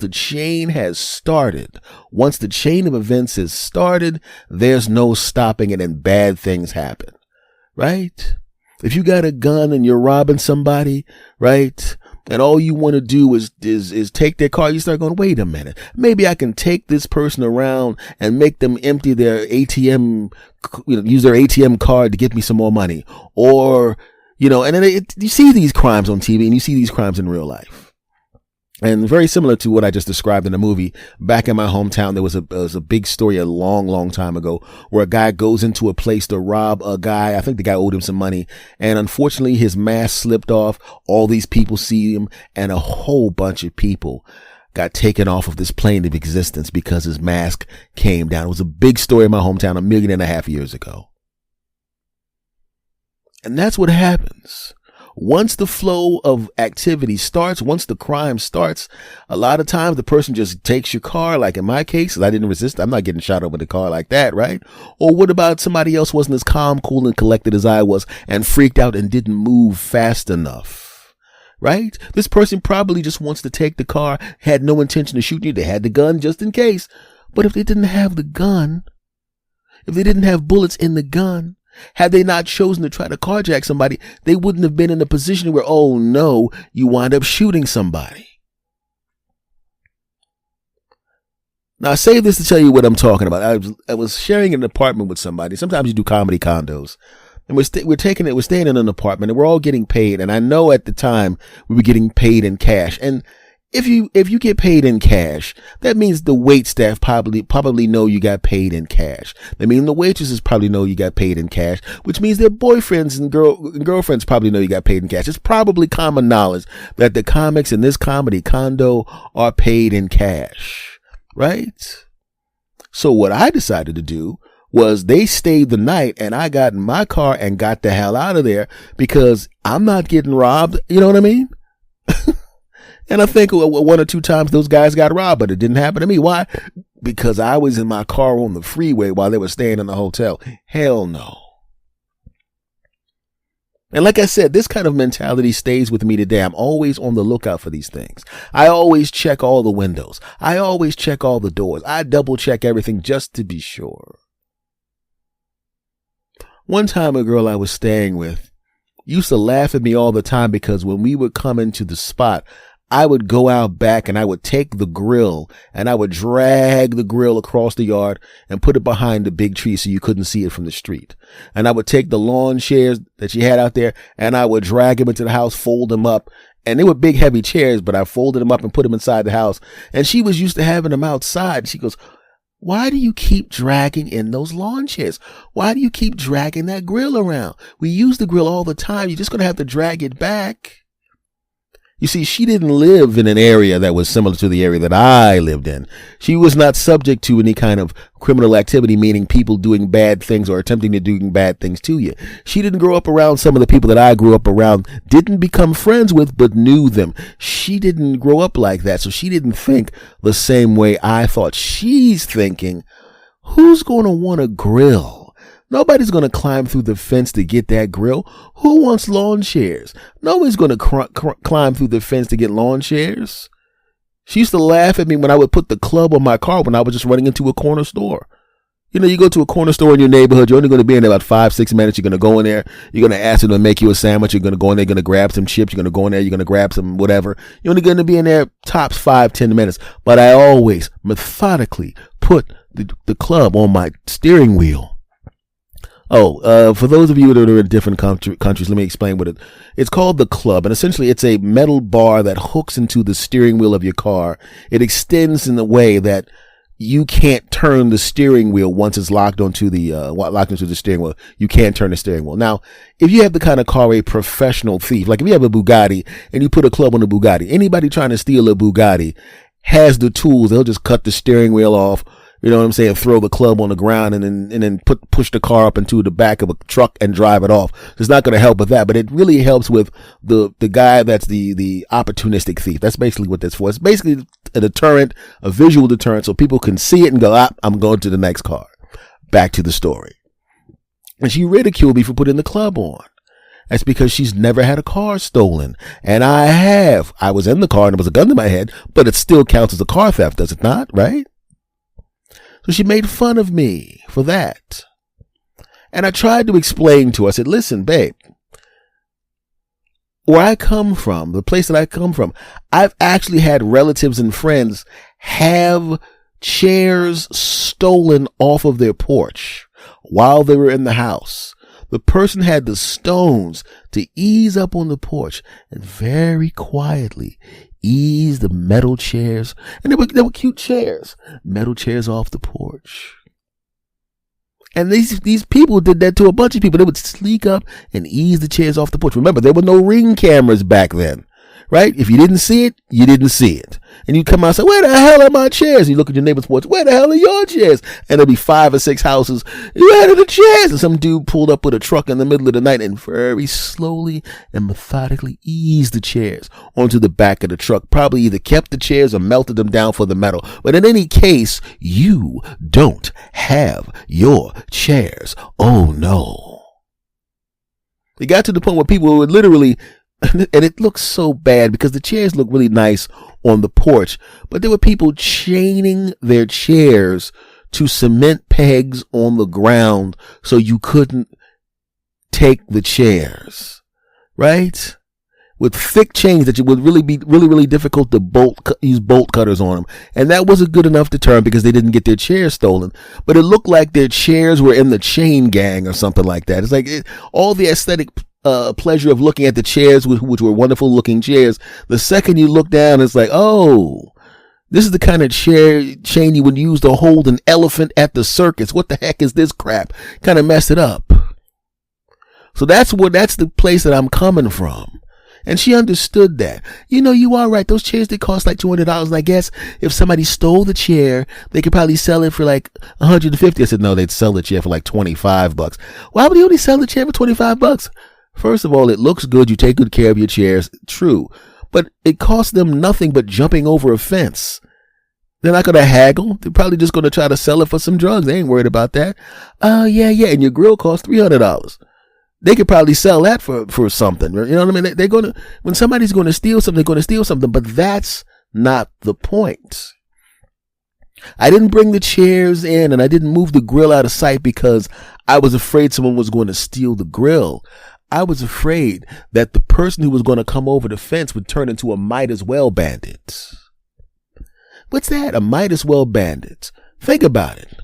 the chain has started, once the chain of events has started, there's no stopping it and bad things happen, right? If you got a gun and you're robbing somebody, right? And all you want to do is take their car, you start going, wait a minute, maybe I can take this person around and make them empty their ATM, use their ATM card to get me some more money. Or, and then you see these crimes on TV and you see these crimes in real life. And very similar to what I just described in the movie, back in my hometown, there was a big story a long, long time ago where a guy goes into a place to rob a guy. I think the guy owed him some money. And unfortunately, his mask slipped off. All these people see him, and a whole bunch of people got taken off of this plane of existence because his mask came down. It was a big story in my hometown 1.5 million years ago. And that's what happens. Once the flow of activity starts, once the crime starts, a lot of times the person just takes your car. Like in my case, I didn't resist. I'm not getting shot over the car like that, right? Or what about somebody else wasn't as calm, cool, and collected as I was and freaked out and didn't move fast enough, right? This person probably just wants to take the car, had no intention of shooting you. They had the gun just in case. But if they didn't have the gun, if they didn't have bullets in the gun, had they not chosen to try to carjack somebody, they wouldn't have been in a position where, oh no, you wind up shooting somebody. Now, I say this to tell you what I'm talking about. I was sharing an apartment with somebody. Sometimes you do comedy condos. And we're staying in an apartment and we're all getting paid. And I know at the time we were getting paid in cash. And if you get paid in cash, that means the wait staff probably know you got paid in cash. That means the waitresses probably know you got paid in cash, which means their boyfriends and girlfriends probably know you got paid in cash. It's probably common knowledge that the comics in this comedy condo are paid in cash, right? So what I decided to do was they stayed the night and I got in my car and got the hell out of there because I'm not getting robbed. You know what I mean? And I think 1 or 2 times those guys got robbed, but it didn't happen to me. Why? Because I was in my car on the freeway while they were staying in the hotel. Hell no. And like I said, this kind of mentality stays with me today. I'm always on the lookout for these things. I always check all the windows. I always check all the doors. I double check everything just to be sure. One time, a girl I was staying with used to laugh at me all the time because when we would come into the spot, I would go out back and I would take the grill and I would drag the grill across the yard and put it behind the big tree so you couldn't see it from the street. And I would take the lawn chairs that she had out there and I would drag them into the house, fold them up. And they were big, heavy chairs, but I folded them up and put them inside the house. And she was used to having them outside. She goes, why do you keep dragging in those lawn chairs? Why do you keep dragging that grill around? We use the grill all the time. You're just going to have to drag it back. You see, she didn't live in an area that was similar to the area that I lived in. She was not subject to any kind of criminal activity, meaning people doing bad things or attempting to do bad things to you. She didn't grow up around some of the people that I grew up around, didn't become friends with, but knew them. She didn't grow up like that, so she didn't think the same way I thought. She's thinking, who's going to want a grill? Nobody's going to climb through the fence to get that grill. Who wants lawn chairs? Nobody's going to climb through the fence to get lawn chairs. She used to laugh at me when I would put the club on my car when I was just running into a corner store. You go to a corner store in your neighborhood, you're only going to be in there about 5-6 minutes. You're going to go in there. You're going to ask them to make you a sandwich. You're going to go in there. You're going to grab some chips. You're going to go in there. You're going to grab some whatever. You're only going to be in there tops 5-10 minutes. But I always methodically put the club on my steering wheel. For those of you that are in different countries, let me explain what it's called. The club, and essentially it's a metal bar that hooks into the steering wheel of your car. It extends in a way that you can't turn the steering wheel once it's locked onto the steering wheel. You can't turn the steering wheel. Now, if you have the kind of car a professional thief, like if you have a Bugatti and you put a club on a Bugatti, anybody trying to steal a Bugatti has the tools. They'll just cut the steering wheel off. You know what I'm saying? Throw the club on the ground and then push the car up into the back of a truck and drive it off. It's not going to help with that, but it really helps with the guy that's the opportunistic thief. That's basically what that's for. It's basically a deterrent, a visual deterrent, so people can see it and go, I'm going to the next car. Back to the story. And she ridiculed me for putting the club on. That's because she's never had a car stolen. And I have. I was in the car and there was a gun to my head, but it still counts as a car theft, does it not? Right? So she made fun of me for that. And I tried to explain to her, I said, listen, babe, where I come from, the place that I come from, I've actually had relatives and friends have chairs stolen off of their porch while they were in the house. The person had the stones to ease up on the porch and very quietly ease the metal chairs. And they were cute chairs, metal chairs off the porch. And these people did that to a bunch of people. They would sneak up and ease the chairs off the porch. Remember, there were no Ring cameras back then, right? If you didn't see it, you didn't see it. And you come out and say, where the hell are my chairs? And you look at your neighbor's porch, where the hell are your chairs? And there'll be 5 or 6 houses. Where are the chairs? And some dude pulled up with a truck in the middle of the night and very slowly and methodically eased the chairs onto the back of the truck. Probably either kept the chairs or melted them down for the metal. But in any case, you don't have your chairs. Oh no. It got to the point where people would literally, and it looks so bad because the chairs look really nice on the porch, but there were people chaining their chairs to cement pegs on the ground so you couldn't take the chairs, right? With thick chains that would really be really difficult to use bolt cutters on them. And that wasn't good enough deterrent because they didn't get their chairs stolen. But it looked like their chairs were in the chain gang or something like that. It's like all the aesthetic pleasure of looking at the chairs, which were wonderful looking chairs. The second you look down, it's like, oh, this is the kind of chain you would use to hold an elephant at the circus. What the heck is this crap? Kind of mess it up. So that's the place that I'm coming from. And she understood that. You know, you are right. Those chairs, they cost like $200. And I guess if somebody stole the chair, they could probably sell it for like $150. I said, no, they'd sell the chair for like $25. Why would you only sell the chair for $25? First of all, it looks good. You take good care of your chairs. True. But it costs them nothing but jumping over a fence. They're not going to haggle. They're probably just going to try to sell it for some drugs. They ain't worried about that. Yeah. And your grill costs $300. They could probably sell that for something. You know what I mean? They're going to, when somebody's going to steal something, they're going to steal something, but that's not the point. I didn't bring the chairs in and I didn't move the grill out of sight because I was afraid someone was going to steal the grill. I was afraid that the person who was going to come over the fence would turn into a As Well Bandit. What's that? A As Well Bandit. Think about it.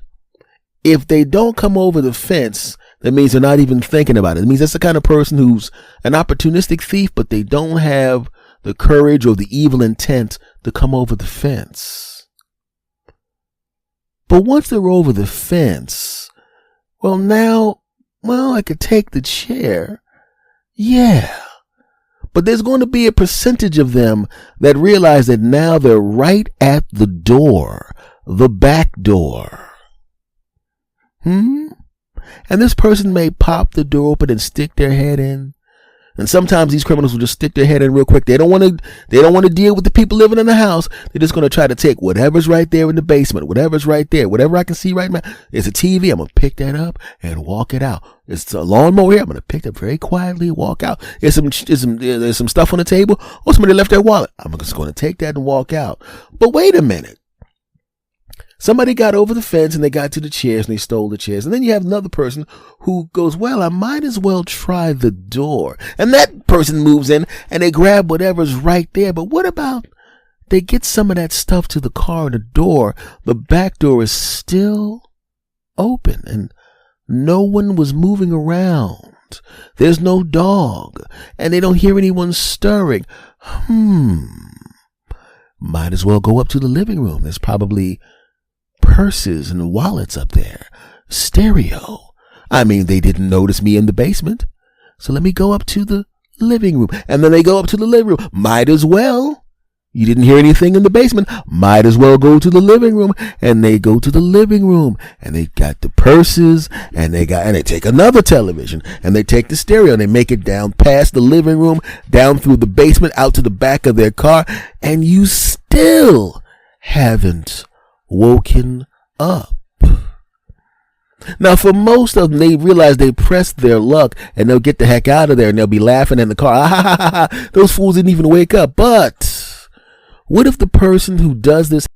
If they don't come over the fence, that means they're not even thinking about it. It means that's the kind of person who's an opportunistic thief, but they don't have the courage or the evil intent to come over the fence. But once they're over the fence, I could take the chair. Yeah. But there's going to be a percentage of them that realize that now they're right at the door, the back door. And this person may pop the door open and stick their head in. And sometimes these criminals will just stick their head in real quick. They don't want to deal with the people living in the house. They're just going to try to take whatever's right there in the basement, whatever's right there, whatever I can see right now. It's a TV. I'm going to pick that up and walk it out. It's a lawnmower here. I'm going to pick it up very quietly, walk out. There's some stuff on the table. Oh, somebody left their wallet. I'm just going to take that and walk out. But wait a minute. Somebody got over the fence and they got to the chairs and they stole the chairs. And then you have another person who goes, well, I might as well try the door. And that person moves in and they grab whatever's right there. But what about they get some of that stuff to the car and the door? The back door is still open and no one was moving around. There's no dog and they don't hear anyone stirring. Might as well go up to the living room. There's probably purses and wallets up there. Stereo. I mean, they didn't notice me in the basement. So let me go up to the living room. And then they go up to the living room. Might as well. You didn't hear anything in the basement. Might as well go to the living room. And they go to the living room and they got the purses and they take another television and they take the stereo and they make it down past the living room, down through the basement, out to the back of their car. And you still haven't woken up. Now, for most of them, they realize they pressed their luck and they'll get the heck out of there and they'll be laughing in the car. Ah, ha, ha, ha, ha. Those fools didn't even wake up. But what if the person who does this